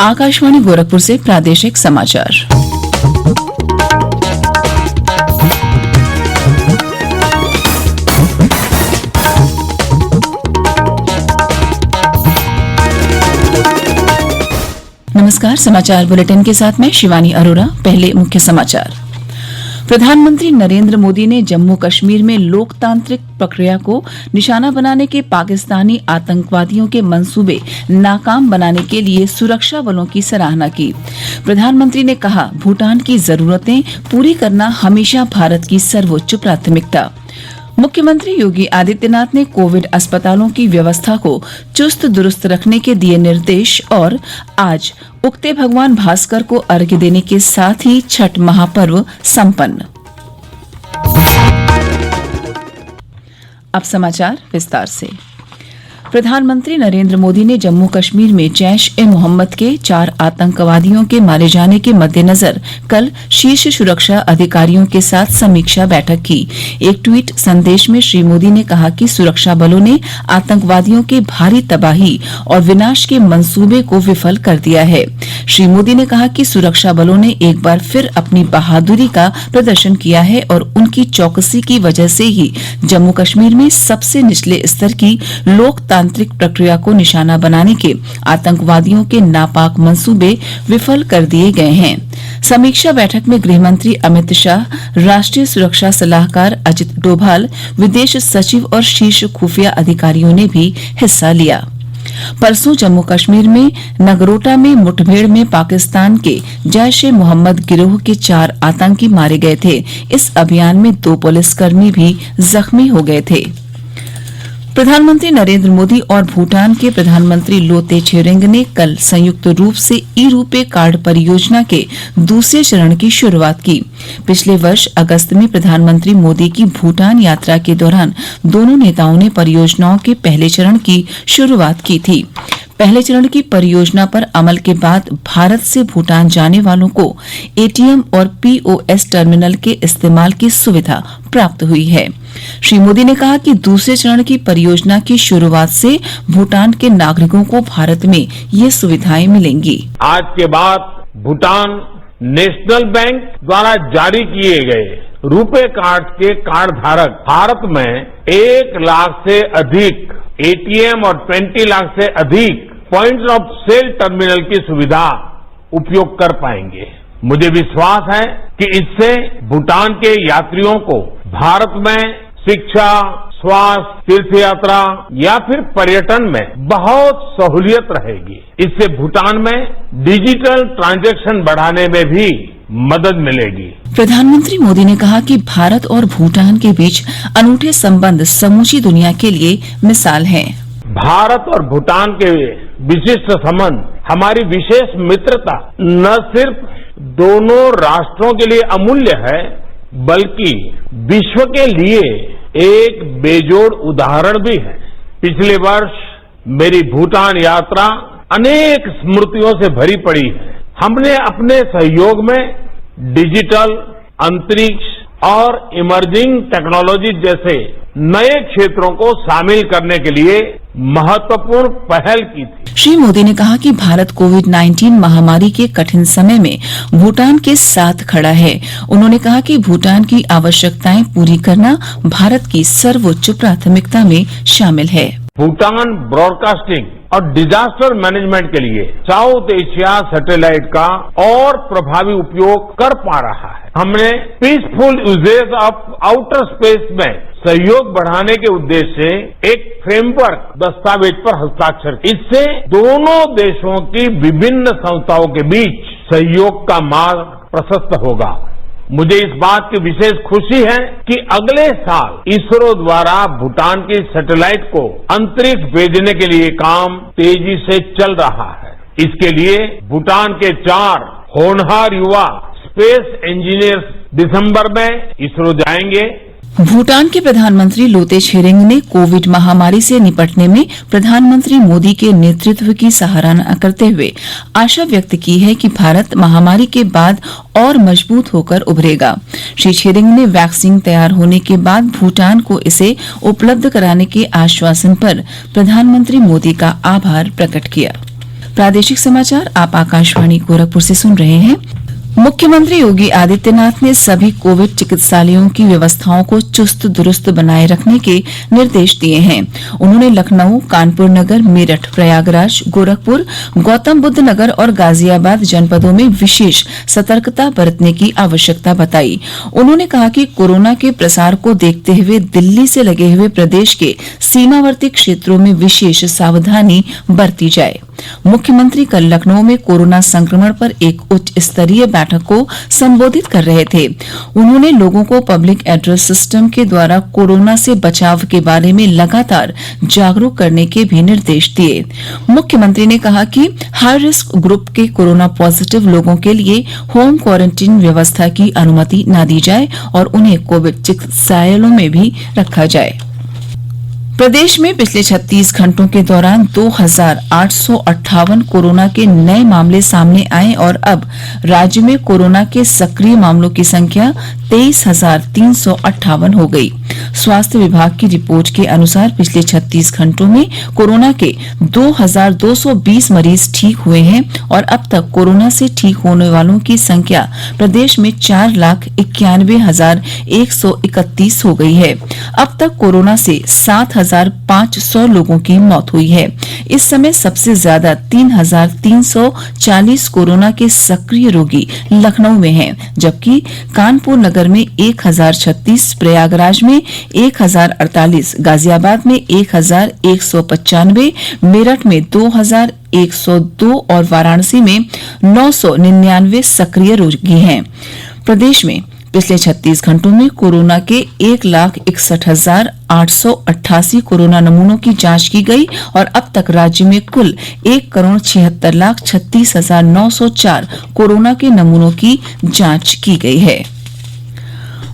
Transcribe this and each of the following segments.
आकाशवाणी गोरखपुर से प्रादेशिक समाचार। नमस्कार, समाचार बुलेटिन के साथ मैं शिवानी अरोरा। पहले मुख्य समाचार। प्रधानमंत्री नरेंद्र मोदी ने जम्मू कश्मीर में लोकतांत्रिक प्रक्रिया को निशाना बनाने के पाकिस्तानी आतंकवादियों के मंसूबे नाकाम बनाने के लिए सुरक्षा बलों की सराहना की। प्रधानमंत्री ने कहा, भूटान की जरूरतें पूरी करना हमेशा भारत की सर्वोच्च प्राथमिकता। मुख्यमंत्री योगी आदित्यनाथ ने कोविड अस्पतालों की व्यवस्था को चुस्त दुरुस्त रखने के दिए निर्देश और आज उगते भगवान भास्कर को अर्घ्य देने के साथ ही छठ महापर्व संपन्न। अब समाचार विस्तार से। प्रधानमंत्री नरेंद्र मोदी ने जम्मू कश्मीर में जैश-ए-मोहम्मद के 4 आतंकवादियों के मारे जाने के मद्देनजर कल शीर्ष सुरक्षा अधिकारियों के साथ समीक्षा बैठक की। एक ट्वीट संदेश में श्री मोदी ने कहा कि सुरक्षा बलों ने आतंकवादियों के भारी तबाही और विनाश के मंसूबे को विफल कर दिया है। श्री मोदी ने कहा कि सुरक्षा बलों ने एक बार फिर अपनी बहादुरी का प्रदर्शन किया है और उनकी चौकसी की वजह से ही जम्मू कश्मीर में सबसे निचले स्तर की लोकतांत्रिक प्रक्रिया को निशाना बनाने के आतंकवादियों के नापाक मंसूबे विफल कर दिए गए हैं। समीक्षा बैठक में गृहमंत्री अमित शाह, राष्ट्रीय सुरक्षा सलाहकार अजित डोभाल, विदेश सचिव और शीर्ष खुफिया अधिकारियों ने भी हिस्सा लिया। परसों जम्मू कश्मीर में नगरोटा में मुठभेड़ में पाकिस्तान के जैश-ए-मोहम्मद गिरोह के 4 आतंकी मारे गए थे। इस अभियान में 2 पुलिसकर्मी भी जख्मी हो गए थे। प्रधानमंत्री नरेंद्र मोदी और भूटान के प्रधानमंत्री लोते छेरिंग ने कल संयुक्त रूप से ई-रूपे कार्ड परियोजना के दूसरे चरण की शुरुआत की। पिछले वर्ष अगस्त में प्रधानमंत्री मोदी की भूटान यात्रा के दौरान दोनों नेताओं ने परियोजनाओं के पहले चरण की शुरुआत की थी। पहले चरण की परियोजना पर अमल के बाद भारत से भूटान जाने वालों को एटीएम और पीओएस टर्मिनल के इस्तेमाल की सुविधा प्राप्त हुई है। श्री मोदी ने कहा कि दूसरे चरण की परियोजना की शुरुआत से भूटान के नागरिकों को भारत में ये सुविधाएं मिलेंगी। आज के बाद भूटान नेशनल बैंक द्वारा जारी किए गए रुपे कार्ड के कार्ड धारक भारत में 1 लाख से अधिक एटीएम और 20 लाख से अधिक पॉइंट ऑफ सेल टर्मिनल की सुविधा उपयोग कर पाएंगे। मुझे विश्वास है कि इससे भूटान के यात्रियों को भारत में शिक्षा, स्वास्थ्य, तीर्थ यात्रा या फिर पर्यटन में बहुत सहूलियत रहेगी। इससे भूटान में डिजिटल ट्रांजैक्शन बढ़ाने में भी मदद मिलेगी। प्रधानमंत्री मोदी ने कहा कि भारत और भूटान के बीच अनूठे संबंध समूची दुनिया के लिए मिसाल हैं। भारत और भूटान के विशिष्ट संबंध, हमारी विशेष मित्रता न सिर्फ दोनों राष्ट्रों के लिए अमूल्य है, बल्कि विश्व के लिए एक बेजोड़ उदाहरण भी है। पिछले वर्ष मेरी भूटान यात्रा अनेक स्मृतियों से भरी पड़ी है। हमने अपने सहयोग में डिजिटल, अंतरिक्ष और इमर्जिंग टेक्नोलॉजी जैसे नए क्षेत्रों को शामिल करने के लिए महत्वपूर्ण पहल की थी। श्री मोदी ने कहा कि भारत कोविड-19 महामारी के कठिन समय में भूटान के साथ खड़ा है। उन्होंने कहा कि भूटान की आवश्यकताएं पूरी करना भारत की सर्वोच्च प्राथमिकता में शामिल है। भूटान ब्रॉडकास्टिंग और डिजास्टर मैनेजमेंट के लिए साउथ एशिया सैटेलाइट का और प्रभावी उपयोग कर पा रहा है। हमने peaceful uses of outer space में सहयोग बढ़ाने के उद्देश्य से एक फ्रेमवर्क दस्तावेज पर हस्ताक्षर किए। इससे दोनों देशों की विभिन्न संस्थाओं के बीच सहयोग का मार्ग प्रशस्त होगा। मुझे इस बात की विशेष खुशी है कि अगले साल इसरो द्वारा भूटान की सैटेलाइट को अंतरिक्ष भेजने के लिए काम तेजी से चल रहा है। इसके लिए भूटान के 4 होनहार युवा स्पेस इंजीनियर्स दिसंबर में इसरो जाएंगे। भूटान के प्रधानमंत्री लोते छेरिंग ने कोविड महामारी से निपटने में प्रधानमंत्री मोदी के नेतृत्व की सराहना करते हुए आशा व्यक्त की है कि भारत महामारी के बाद और मजबूत होकर उभरेगा। श्री छेरिंग ने वैक्सीन तैयार होने के बाद भूटान को इसे उपलब्ध कराने के आश्वासन पर प्रधानमंत्री मोदी का आभार प्रकट किया। प्रादेशिक समाचार आप आकाशवाणी गोरखपुर से सुन रहे हैं। मुख्यमंत्री योगी आदित्यनाथ ने सभी कोविड चिकित्सालयों की व्यवस्थाओं को चुस्त दुरुस्त बनाए रखने के निर्देश दिए हैं। उन्होंने लखनऊ, कानपुर नगर, मेरठ, प्रयागराज, गोरखपुर, गौतम बुद्ध नगर और गाजियाबाद जनपदों में विशेष सतर्कता बरतने की आवश्यकता बताई। उन्होंने कहा कि कोरोना के प्रसार को देखते हुए दिल्ली से लगे हुए प्रदेश के सीमावर्ती क्षेत्रों में विशेष सावधानी बरती जाए। मुख्यमंत्री कल लखनऊ में कोरोना संक्रमण पर एक उच्च स्तरीय बैठक को संबोधित कर रहे थे। उन्होंने लोगों को पब्लिक एड्रेस सिस्टम के द्वारा कोरोना से बचाव के बारे में लगातार जागरूक करने के भी निर्देश दिए। मुख्यमंत्री ने कहा कि हाई रिस्क ग्रुप के कोरोना पॉजिटिव लोगों के लिए होम क्वारंटीन व्यवस्था की अनुमति न दी जाए और उन्हें कोविड चिकित्सालयों में भी रखा जाए। प्रदेश में पिछले 36 घंटों के दौरान 2,858 कोरोना के नए मामले सामने आए और अब राज्य में कोरोना के सक्रिय मामलों की संख्या 23,358 हो गई। स्वास्थ्य विभाग की रिपोर्ट के अनुसार पिछले 36 घंटों में कोरोना के 2,220 मरीज ठीक हुए हैं और अब तक कोरोना से ठीक होने वालों की संख्या प्रदेश में 4,91,131 हो गई है। अब तक कोरोना से 7,500 लोगों की मौत हुई है। इस समय सबसे ज्यादा 3,340 कोरोना के सक्रिय रोगी लखनऊ में हैं, जबकि कानपुर नगर में 1,036, प्रयागराज में 1,048, गाजियाबाद में 1,195, मेरठ में 2,102 और वाराणसी में 999 सक्रिय रोगी हैं। प्रदेश में पिछले 36 घंटों में कोरोना के 1,61,888 कोरोना नमूनों की जांच की गई और अब तक राज्य में कुल 1,76,36,904 कोरोना के नमूनों की जांच की गई है।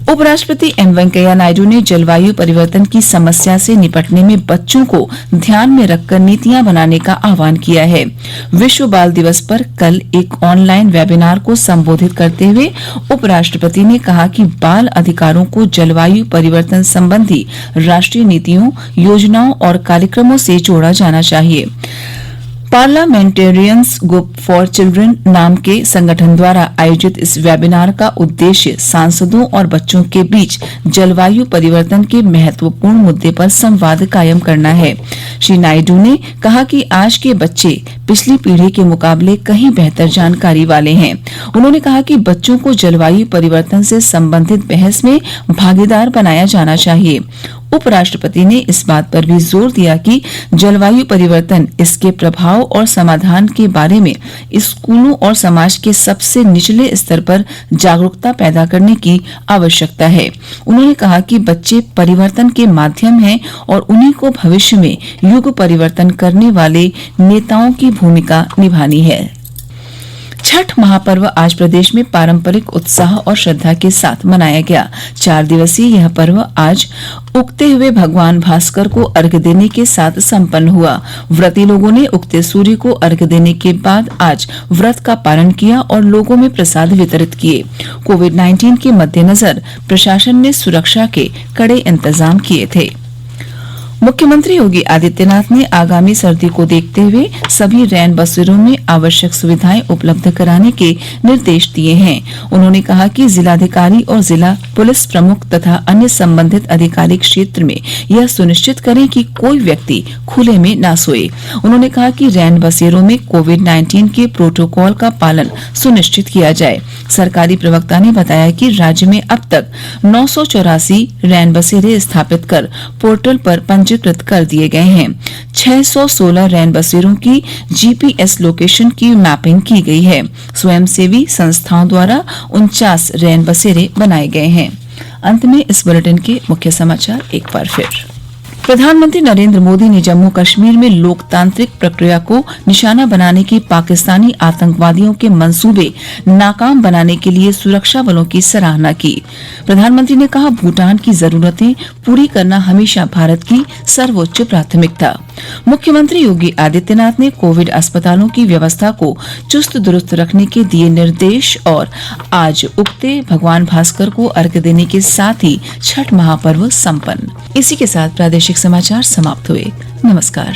उपराष्ट्रपति एम वेंकैया नायडू ने जलवायु परिवर्तन की समस्या से निपटने में बच्चों को ध्यान में रखकर नीतियां बनाने का आह्वान किया है। विश्व बाल दिवस पर कल एक ऑनलाइन वेबिनार को संबोधित करते हुए उपराष्ट्रपति ने कहा कि बाल अधिकारों को जलवायु परिवर्तन संबंधी राष्ट्रीय नीतियों, योजनाओं और कार्यक्रमों से जोड़ा जाना चाहिए। पार्लियामेंटेरियंस ग्रुप फॉर चिल्ड्रन नाम के संगठन द्वारा आयोजित इस वेबिनार का उद्देश्य सांसदों और बच्चों के बीच जलवायु परिवर्तन के महत्वपूर्ण मुद्दे पर संवाद कायम करना है। श्री नायडू ने कहा कि आज के बच्चे पिछली पीढ़ी के मुकाबले कहीं बेहतर जानकारी वाले हैं। उन्होंने कहा कि बच्चों को जलवायु परिवर्तन से संबंधित बहस में भागीदार बनाया जाना चाहिए। उपराष्ट्रपति ने इस बात पर भी जोर दिया कि जलवायु परिवर्तन, इसके प्रभाव और समाधान के बारे में स्कूलों और समाज के सबसे निचले स्तर पर जागरूकता पैदा करने की आवश्यकता है। उन्होंने कहा कि बच्चे परिवर्तन के माध्यम हैं और उन्हीं को भविष्य में युग परिवर्तन करने वाले नेताओं की भूमिका निभानी है। छठ महापर्व आज प्रदेश में पारंपरिक उत्साह और श्रद्धा के साथ मनाया गया। 4 दिवसीय यह पर्व आज उगते हुए भगवान भास्कर को अर्घ्य देने के साथ संपन्न हुआ। व्रती लोगों ने उगते सूर्य को अर्घ्य देने के बाद आज व्रत का पालन किया और लोगों में प्रसाद वितरित किए। कोविड-19 के मद्देनजर प्रशासन ने सुरक्षा के कड़े इंतजाम किए थे। मुख्यमंत्री योगी आदित्यनाथ ने आगामी सर्दी को देखते हुए सभी रैन बसेरों में आवश्यक सुविधाएं उपलब्ध कराने के निर्देश दिए हैं। उन्होंने कहा कि जिलाधिकारी और जिला पुलिस प्रमुख तथा अन्य संबंधित अधिकारी क्षेत्र में यह सुनिश्चित करें कि कोई व्यक्ति खुले में न सोए। उन्होंने कहा कि रैन बसेरों में कोविड-19 के प्रोटोकॉल का पालन सुनिश्चित किया जाए। सरकारी प्रवक्ता ने बताया कि राज्य में अब तक 984 रैन बसेरे स्थापित कर पोर्टल पर पंजीकृत कर दिए गए हैं। 616 रैन बसेरों की जीपीएस लोकेशन की मैपिंग की गई है। स्वयंसेवी संस्थाओं द्वारा 49 रैन बसेरे बनाए गए हैं। अंत में इस बुलेटिन के मुख्य समाचार एक बार फिर। प्रधानमंत्री नरेंद्र मोदी ने जम्मू कश्मीर में लोकतांत्रिक प्रक्रिया को निशाना बनाने की पाकिस्तानी आतंकवादियों के मंसूबे नाकाम बनाने के लिए सुरक्षा बलों की सराहना की। प्रधानमंत्री ने कहा, भूटान की जरूरतें पूरी करना हमेशा भारत की सर्वोच्च प्राथमिकता। मुख्यमंत्री योगी आदित्यनाथ ने कोविड अस्पतालों की व्यवस्था को चुस्त दुरुस्त रखने के दिए निर्देश और आज उगते भगवान भास्कर को अर्घ्य देने के साथ ही छठ महापर्व संपन्न। इसी के साथ प्रादेशिक समाचार समाप्त हुए। नमस्कार।